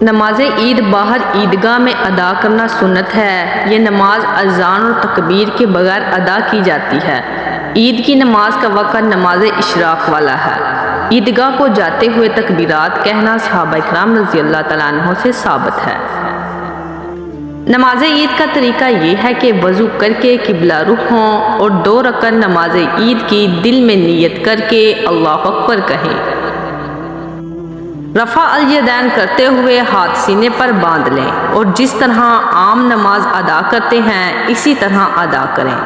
نماز عید باہر عیدگاہ میں ادا کرنا سنت ہے۔ یہ نماز اذان اور تکبیر کے بغیر ادا کی جاتی ہے۔ عید کی نماز کا وقت نماز اشراق والا ہے۔ عیدگاہ کو جاتے ہوئے تکبیرات کہنا صحابہ کرام رضی اللہ تعالیٰ عنہ سے ثابت ہے۔ نماز عید کا طریقہ یہ ہے کہ وضو کر کے قبلہ رخ ہوں اور 2 رکعت نماز عید کی دل میں نیت کر کے اللہ اکبر کہیں۔ رفع الیدین کرتے ہوئے ہاتھ سینے پر باندھ لیں اور جس طرح عام نماز ادا کرتے ہیں اسی طرح ادا کریں۔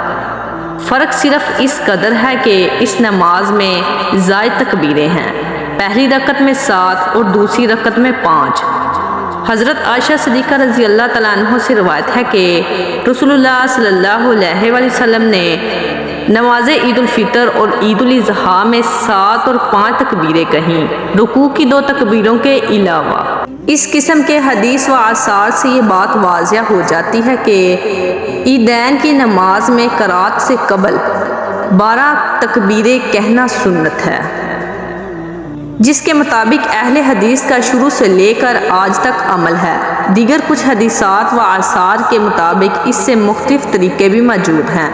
فرق صرف اس قدر ہے کہ اس نماز میں زائد تکبیریں ہیں، پہلی رکعت میں 7 اور دوسری رکعت میں 5۔ حضرت عائشہ صدیقہ رضی اللہ تعالیٰ عنہ سے روایت ہے کہ رسول اللہ صلی اللہ علیہ وآلہ وسلم نے نماز عید الفطر اور عید الاضحیٰ میں 7 اور 5 تکبیریں کہیں، رکوع کی 2 تکبیروں کے علاوہ۔ اس قسم کے حدیث و آثار سے یہ بات واضح ہو جاتی ہے کہ عیدین کی نماز میں قرات سے قبل 12 تکبیریں کہنا سنت ہے، جس کے مطابق اہل حدیث کا شروع سے لے کر آج تک عمل ہے۔ دیگر کچھ حدیثات و آثار کے مطابق اس سے مختلف طریقے بھی موجود ہیں۔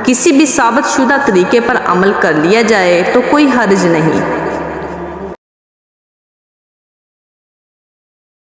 کسی بھی ثابت شدہ طریقے پر عمل کر لیا جائے تو کوئی حرج نہیں۔